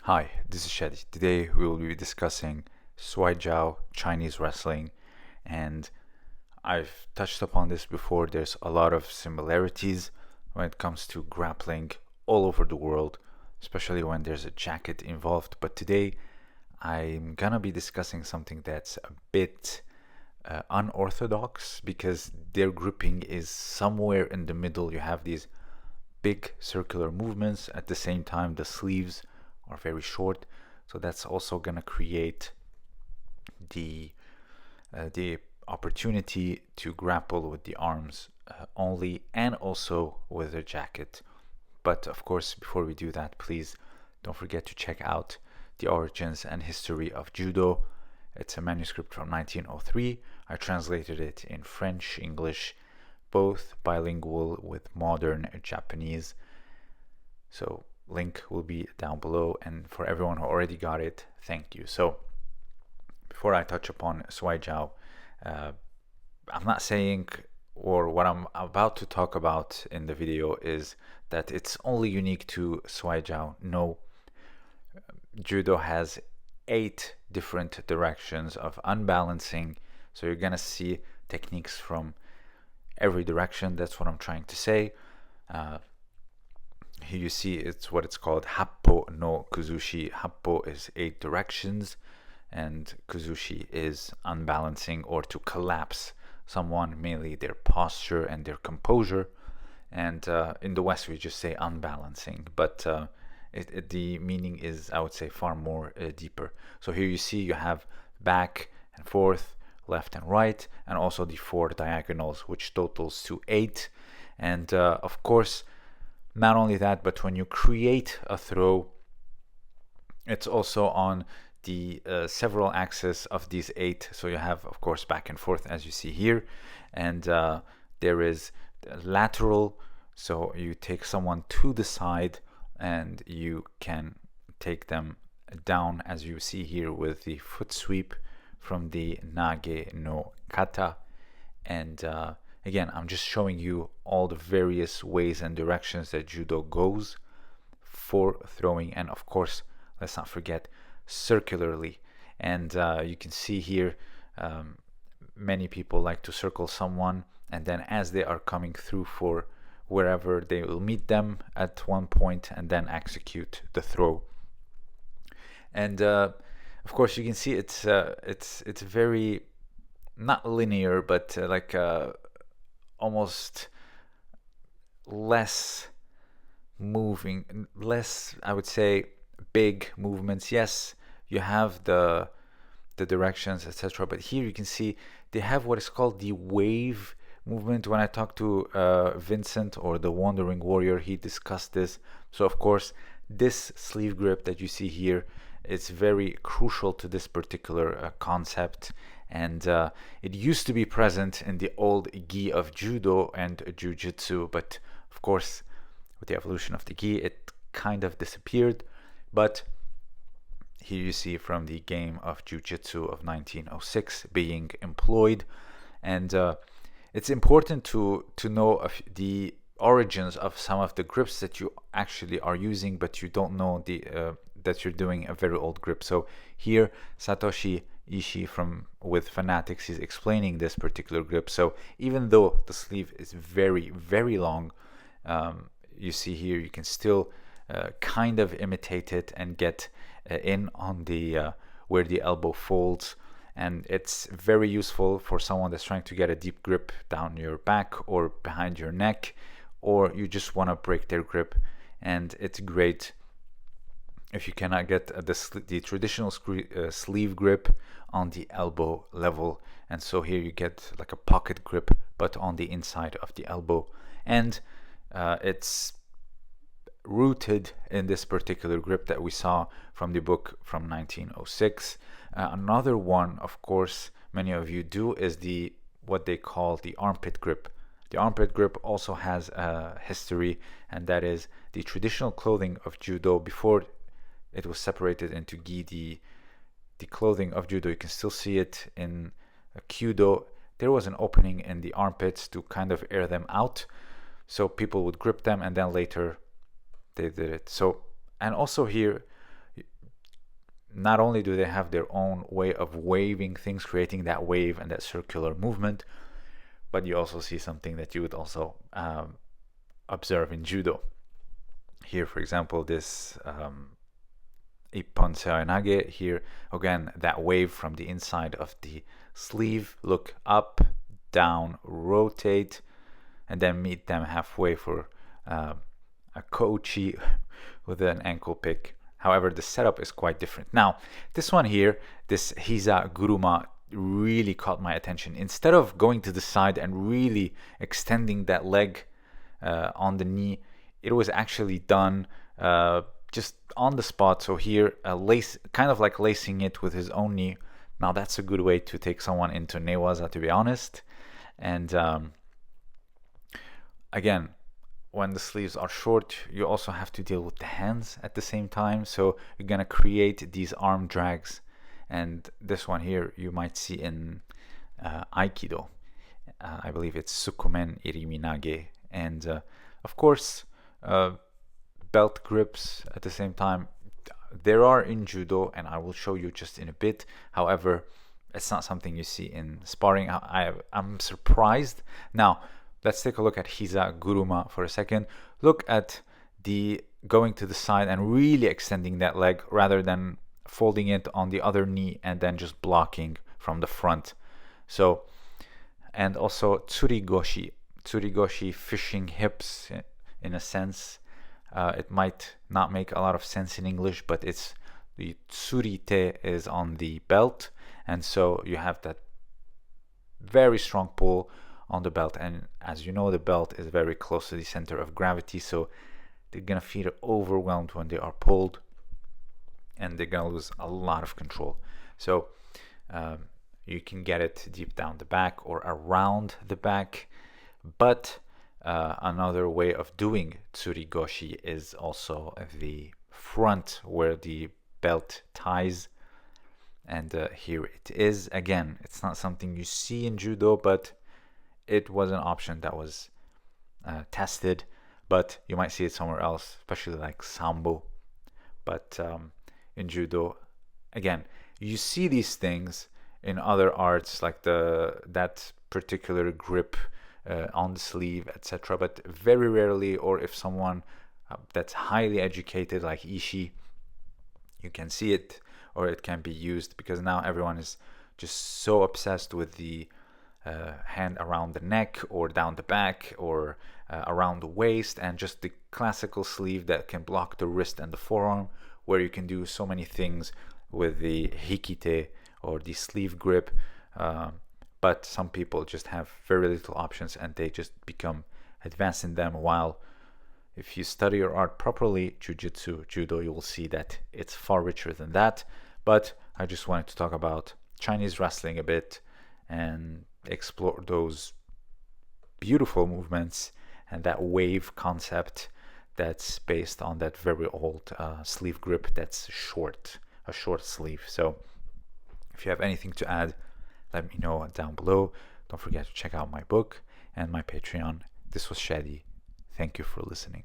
Hi, this is Shadi. Today we will be discussing Shuai Jiao, Chinese wrestling, and I've touched upon this before. There's a lot of similarities when it comes to grappling all over the world, especially when there's a jacket involved. But today I'm gonna be discussing something that's a bit unorthodox because their grouping is somewhere in the middle. You have these big circular movements. At the same time, the sleeves are very short, so that's also gonna create the opportunity to grapple with the arms only, and also with the jacket. But of course, before we do that, please don't forget to check out The Origins and History of Judo. It's a manuscript from 1903. I translated it in French, English, both bilingual with modern Japanese. So link will be down below, and for everyone who already got it, thank you. So before I touch upon Shuai Jiao, I'm not saying, or what I'm about to talk about in the video is that it's only unique to Shuai Jiao. No, Judo has 8 different directions of unbalancing, so you're gonna see techniques from every direction. That's what I'm trying to say. Here you see it's what it's called Happo no Kuzushi. Happo is 8 directions, and Kuzushi is unbalancing or to collapse someone, mainly their posture and their composure. And in the West we just say unbalancing, but the meaning is, I would say, far more deeper. So here you see you have back and forth, left and right, and also the 4 diagonals, which totals to 8. And of course, not only that, but when you create a throw, it's also on the several axes of these 8. So you have, of course, back and forth, as you see here, and there is lateral. So you take someone to the side and you can take them down, as you see here, with the foot sweep from the Nage no Kata. And again, I'm just showing you all the various ways and directions that Judo goes for throwing, and of course, let's not forget, circularly. And you can see here, many people like to circle someone, and then as they are coming through for wherever, they will meet them at one point and then execute the throw. And of course, you can see it's very not linear, but almost less moving, less, I would say, big movements. Yes, you have the directions, etc., but here you can see they have what is called the wave movement. When I talked to Vincent, or the Wandering Warrior, he discussed this. So of course, this sleeve grip that you see here, it's very crucial to this particular concept. And it used to be present in the old gi of Judo and Jiu-Jitsu, but of course, with the evolution of the gi, it kind of disappeared. But here you see from the game of Jiu-Jitsu of 1906 being employed. And it's important to know the origins of some of the grips that you actually are using, but you don't know that you're doing a very old grip. So here, Satoshi Ishii with Fanatics, he's explaining this particular grip. So even though the sleeve is very, very long, you see here you can still kind of imitate it and get in on the where the elbow folds. And it's very useful for someone that's trying to get a deep grip down your back or behind your neck, or you just want to break their grip. And it's great if you cannot get the traditional sleeve grip on the elbow level. And so here you get like a pocket grip, but on the inside of the elbow. And it's rooted in this particular grip that we saw from the book from 1906. Another one, of course, many of you do, is what they call the armpit grip. The armpit grip also has a history, and that is the traditional clothing of Judo before it was separated into gi. The clothing of Judo, you can still see it in Kyudo. There was an opening in the armpits to kind of air them out, so people would grip them, and then later they did it. So, and also here not only do they have their own way of waving things, creating that wave and that circular movement, but you also see something that you would also observe in Judo. Here, for example, this Ippon Seoinage, here again, that wave from the inside of the sleeve. Look up, down, rotate, and then meet them halfway for a kochi with an ankle pick. However, the setup is quite different. Now, this one here, this Hiza Guruma, really caught my attention. Instead of going to the side and really extending that leg on the knee, it was actually done just on the spot. So here, kind of like lacing it with his own knee. Now, that's a good way to take someone into newaza, to be honest. And again, when the sleeves are short, you also have to deal with the hands at the same time. So you're going to create these arm drags. And this one here, you might see in Aikido. I believe it's Sukumen Iriminage. And of course, belt grips at the same time. There are in Judo, and I will show you just in a bit. However, it's not something you see in sparring. I'm surprised. Now, let's take a look at Hiza Guruma for a second. Look at the going to the side and really extending that leg rather than folding it on the other knee and then just blocking from the front. So, and also Tsurigoshi. Tsurigoshi, fishing hips in a sense. It might not make a lot of sense in English, but it's the tsurite is on the belt, and so you have that very strong pull on the belt. And as you know, the belt is very close to the center of gravity, so they're gonna feel overwhelmed when they are pulled, and they're gonna lose a lot of control. So you can get it deep down the back or around the back, but another way of doing tsurigoshi is also the front where the belt ties. And here it is. Again, it's not something you see in Judo, but it was an option that was tested. But you might see it somewhere else, especially like Sambo. But in Judo, again, you see these things in other arts, like that particular grip on the sleeve, etc., but very rarely, or if someone that's highly educated like Ishii, you can see it, or it can be used, because now everyone is just so obsessed with the hand around the neck or down the back or around the waist, and just the classical sleeve that can block the wrist and the forearm, where you can do so many things with the hikite or the sleeve grip. But some people just have very little options and they just become advanced in them. While if you study your art properly, Jiu-Jitsu, Judo, you will see that it's far richer than that. But I just wanted to talk about Chinese wrestling a bit and explore those beautiful movements and that wave concept that's based on that very old sleeve grip that's short, a short sleeve. So if you have anything to add, let me know down below. Don't forget to check out my book and my Patreon. This was Shadi. Thank you for listening.